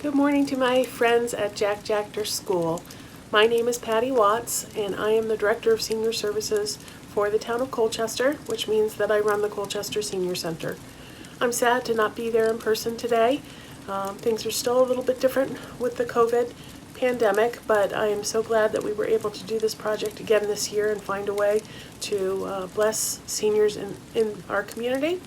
Good morning to my friends at Jack Jachter School. My name is Patty Watts, and I am the Director of Senior Services for the town of Colchester, which means that I run the Colchester Senior Center. I'm sad to not be there in person today. Things are still a little bit different with the COVID pandemic, but I am so glad that we were able to do this project again this year and find a way to bless seniors in our community.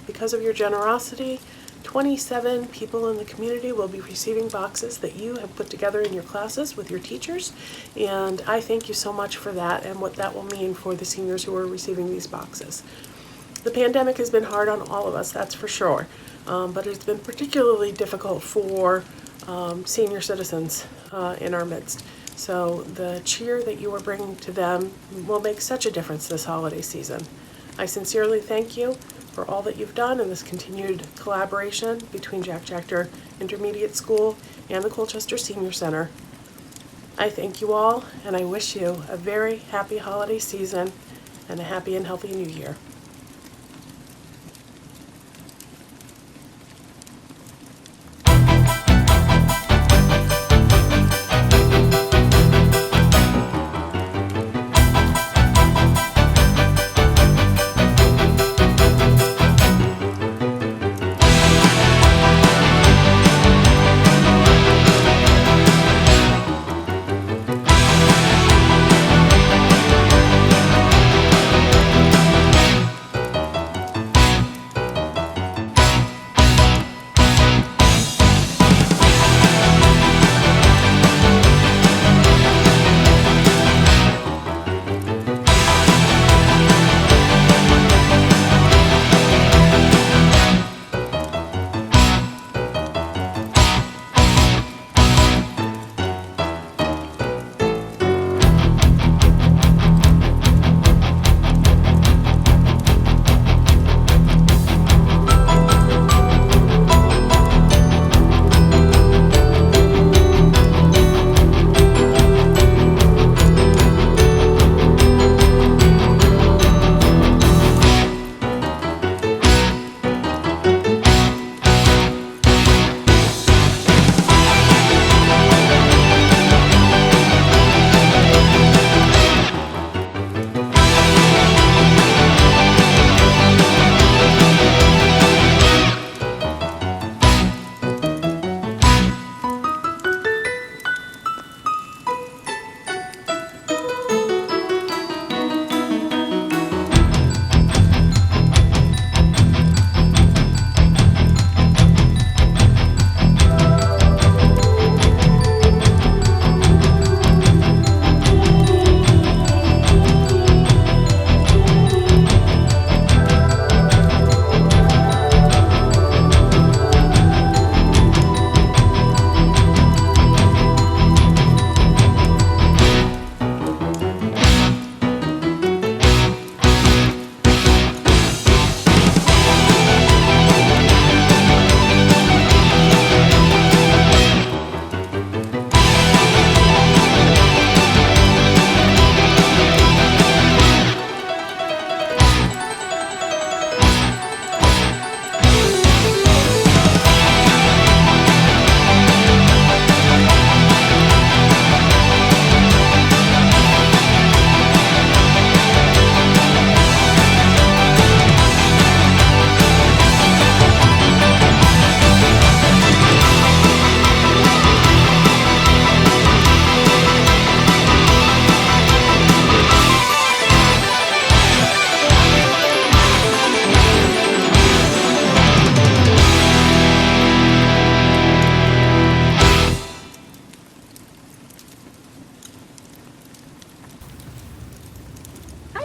Because of your generosity, 27 people in the community will be receiving boxes that you have put together in your classes with your teachers, and I thank you so much for that and what that will mean for the seniors who are receiving these boxes. The pandemic has been hard on all of us, that's for sure, but it's been particularly difficult for senior citizens in our midst. So the cheer that you are bringing to them will make such a difference this holiday season. I sincerely thank you for all that you've done and this continued collaboration between Jack Jachter Intermediate School and the Colchester Senior Center. I thank you all, and I wish you a very happy holiday season and a happy and healthy new year.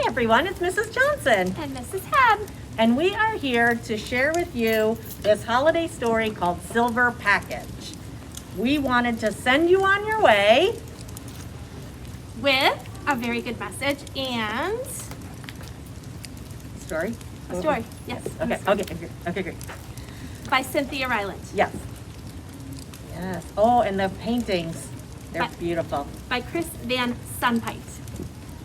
Everyone, it's Mrs. Johnson. And Mrs. Hebb. And we are here to share with you this holiday story called Silver Package. We wanted to send you on your way with a very good message and story. A story, yes. Okay, great. By Cynthia Ryland. Yes. Oh, and the paintings, they're beautiful. By Chris Van Sunpite.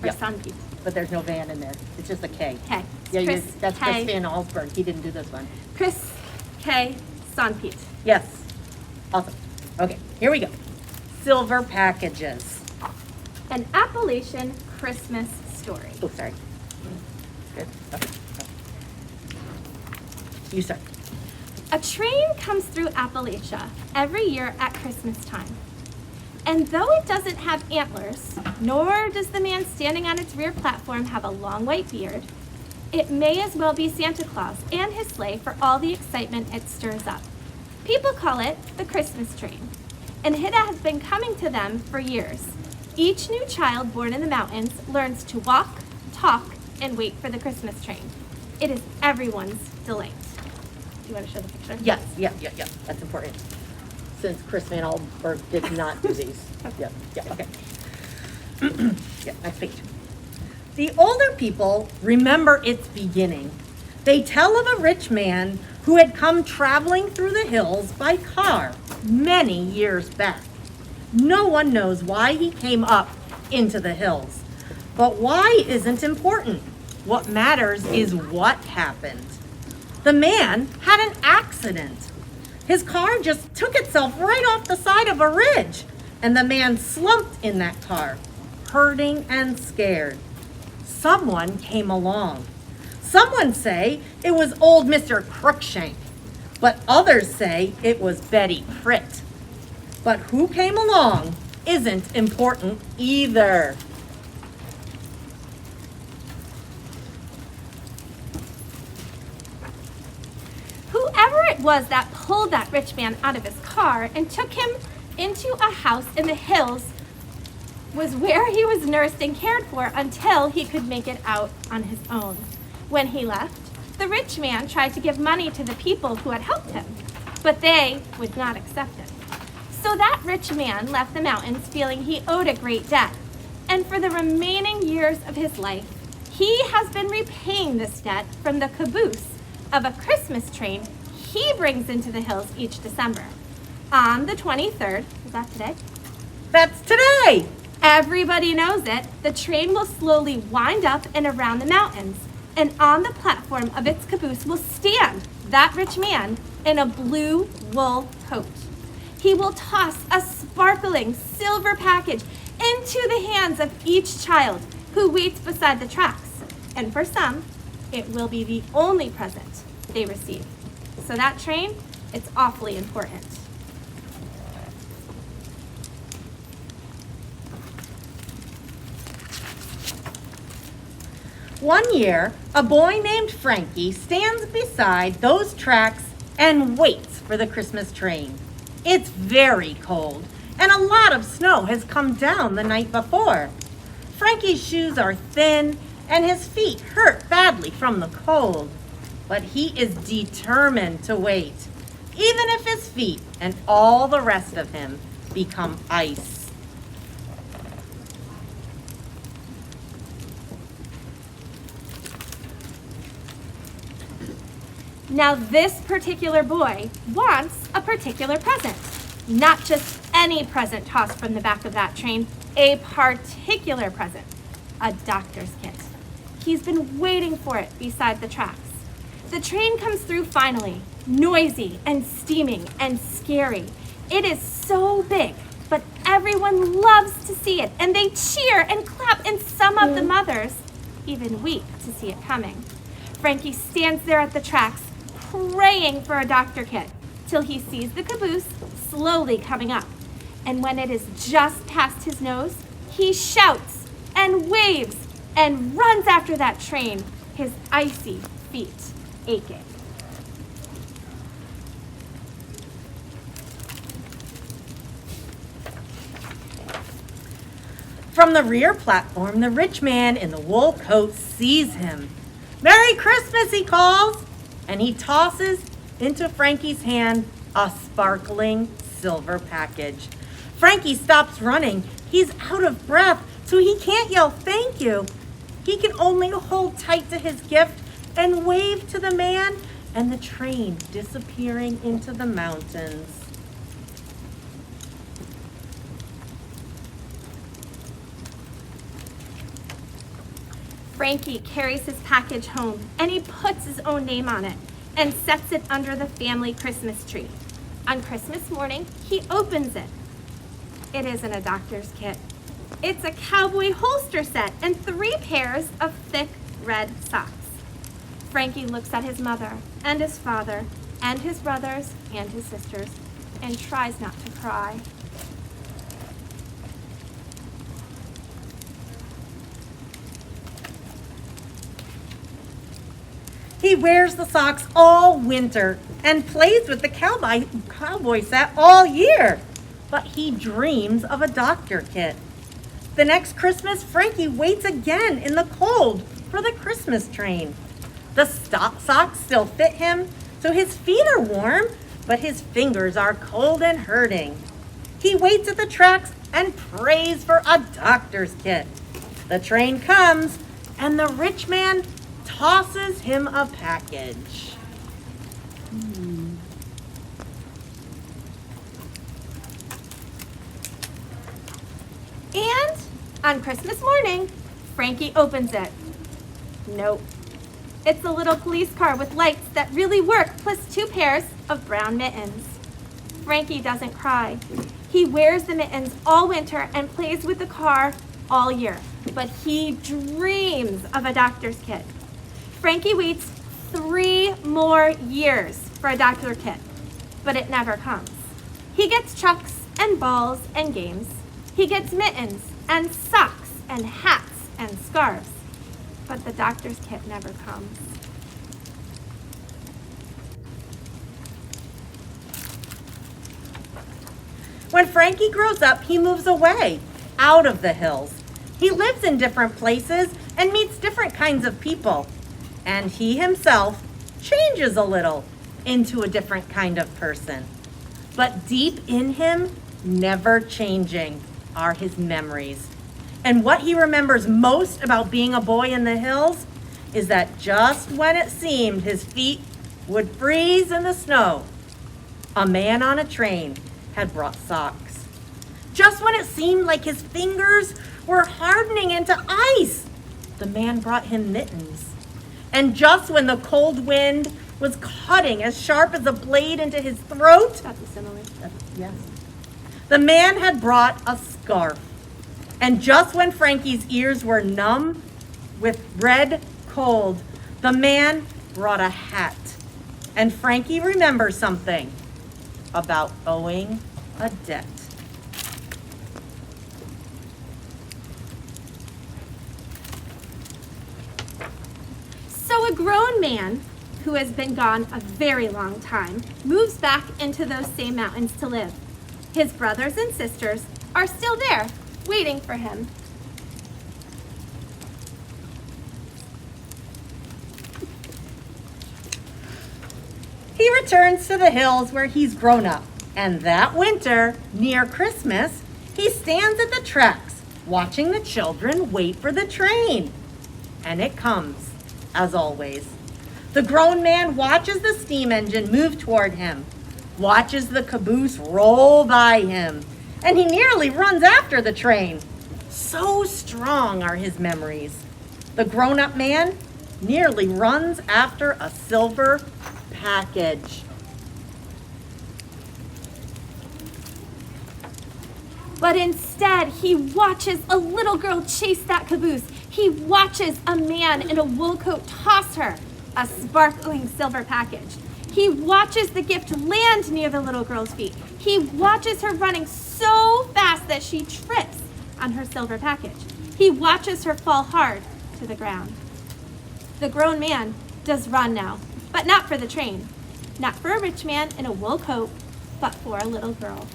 Or Yep. Sunpete. But there's no van in there. It's just a K. K. Yeah, that's K. Chris Van Allsburg. He didn't do this one. Chris K. Sunpete. Yes. Awesome. Okay, here we go. Silver packages. An Appalachian Christmas story. Oh, sorry. Good. Okay. You start. A train comes through Appalachia every year at Christmas time. And though it doesn't have antlers, nor does the man standing on its rear platform have a long white beard, it may as well be Santa Claus and his sleigh for all the excitement it stirs up. People call it the Christmas train, and it has been coming to them for years. Each new child born in the mountains learns to walk, talk, and wait for the Christmas train. It is everyone's delight. Do you want to show the picture? Yes, yeah. That's important. Since Chris Van Allsburg did not do these. Yeah, okay. Yeah, next page. The older people remember its beginning. They tell of a rich man who had come traveling through the hills by car many years back. No one knows why he came up into the hills. But why isn't important. What matters is what happened. The man had an accident. His car just took itself right off the side of a ridge, and the man slumped in that car, hurting and scared. Someone came along. Someone say it was old Mr. Crookshank, but others say it was Betty Pritt. But who came along isn't important either. Whoever it was that pulled that rich man out of his car and took him into a house in the hills was where he was nursed and cared for until he could make it out on his own. When he left, the rich man tried to give money to the people who had helped him, but they would not accept it. So that rich man left the mountains feeling he owed a great debt, and for the remaining years of his life, he has been repaying this debt from the caboose of a Christmas train he brings into the hills each December. On the 23rd, is that today? That's today. Everybody knows it. The train will slowly wind up and around the mountains, and on the platform of its caboose will stand that rich man in a blue wool coat. He will toss a sparkling silver package into the hands of each child who waits beside the tracks, and for some, it will be the only present they receive. So that train, it's awfully important. One year, a boy named Frankie stands beside those tracks and waits for the Christmas train. It's very cold, and a lot of snow has come down the night before. Frankie's shoes are thin, and his feet hurt badly from the cold. But he is determined to wait, even if his feet and all the rest of him become ice. Now this particular boy wants a particular present. Not just any present tossed from the back of that train, a particular present, a doctor's kit. He's been waiting for it beside the tracks. The train comes through finally, noisy and steaming and scary. It is so big, but everyone loves to see it, and they cheer and clap, and some of the mothers even weep to see it coming. Frankie stands there at the tracks, praying for a doctor kit, till he sees the caboose slowly coming up. And when it is just past his nose, he shouts and waves and runs after that train, his icy feet aching. From the rear platform, the rich man in the wool coat sees him. "Merry Christmas," he calls, and he tosses into Frankie's hand a sparkling silver package. Frankie stops running. He's out of breath, so he can't yell thank you. He can only hold tight to his gift and wave to the man and the train disappearing into the mountains. Frankie carries his package home, and he puts his own name on it and sets it under the family Christmas tree. On Christmas morning, he opens it. It isn't a doctor's kit. It's a cowboy holster set and 3 pairs of thick red socks. Frankie looks at his mother and his father and his brothers and his sisters and tries not to cry. He wears the socks all winter and plays with the cowboy set all year. But he dreams of a doctor kit. The next Christmas, Frankie waits again in the cold for the Christmas train. The socks still fit him, so his feet are warm, but his fingers are cold and hurting. He waits at the tracks and prays for a doctor's kit. The train comes, and the rich man tosses him a package. And on Christmas morning, Frankie opens it. Nope. It's a little police car with lights that really work, plus 2 pairs of brown mittens. Frankie doesn't cry. He wears the mittens all winter and plays with the car all year. But he dreams of a doctor's kit. Frankie waits 3 more years for a doctor kit, but it never comes. He gets chucks and balls and games. He gets mittens and socks and hats and scarves, but the doctor's kit never comes. When Frankie grows up, he moves away, out of the hills. He lives in different places and meets different kinds of people. And he himself changes a little into a different kind of person. But deep in him, never changing, are his memories. And what he remembers most about being a boy in the hills is that just when it seemed his feet would freeze in the snow, a man on a train had brought socks. Just when it seemed like his fingers were hardening into ice, the man brought him mittens. And just when the cold wind was cutting as sharp as a blade into his throat, That's a simile. yes, the man had brought a scarf. And just when Frankie's ears were numb with red cold, the man brought a hat. And Frankie remembers something about owing a debt. So a grown man who has been gone a very long time moves back into those same mountains to live. His brothers and sisters are still there, waiting for him. He returns to the hills where he's grown up. And that winter, near Christmas, he stands at the tracks, watching the children wait for the train. And it comes, as always. The grown man watches the steam engine move toward him, watches the caboose roll by him, and he nearly runs after the train. So strong are his memories. The grown-up man nearly runs after a silver package. But instead, he watches a little girl chase that caboose. He watches a man in a wool coat toss her a sparkling silver package. He watches the gift land near the little girl's feet. He watches her running so fast that she trips on her silver package. He watches her fall hard to the ground. The grown man does run now, but not for the train. Not for a rich man in a wool coat, but for a little girl.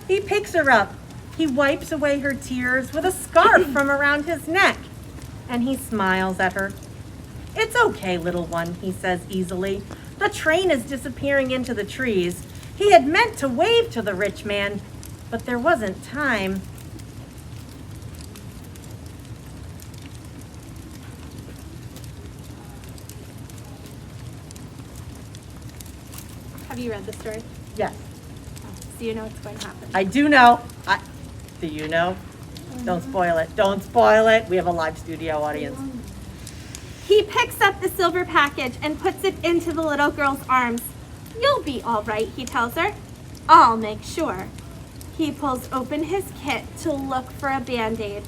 He picks her up. He wipes away her tears with a scarf from around his neck, and he smiles at her. "It's okay, little one," he says easily. "The train is disappearing into the trees." He had meant to wave to the rich man, but there wasn't time. Have you read the story? Yes, So you know what's going to happen. I do know. Do you know? Don't spoil it. Don't spoil it. We have a live studio audience. He picks up the silver package and puts it into the little girl's arms. You'll be all right, he tells her. I'll make sure. He pulls open his kit to look for a Band-Aid.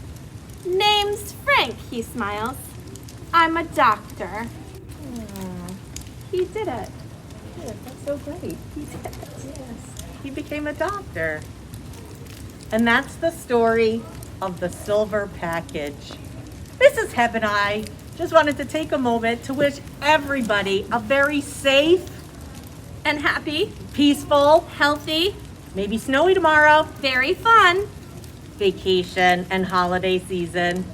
Name's Frank, he smiles. I'm a doctor. He did it. Yeah, that's so great. He did it. Yes. He became a doctor. And that's the story of the silver package. Mrs. Hebb and I just wanted to take a moment to wish everybody a very safe, And happy, peaceful, healthy, maybe snowy tomorrow, very fun. vacation and holiday season.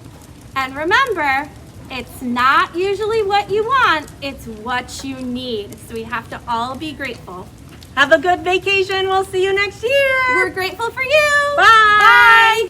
And remember, it's not usually what you want, it's what you need. So we have to all be grateful. Have a good vacation. We'll see you next year. We're grateful for you. Bye. Bye.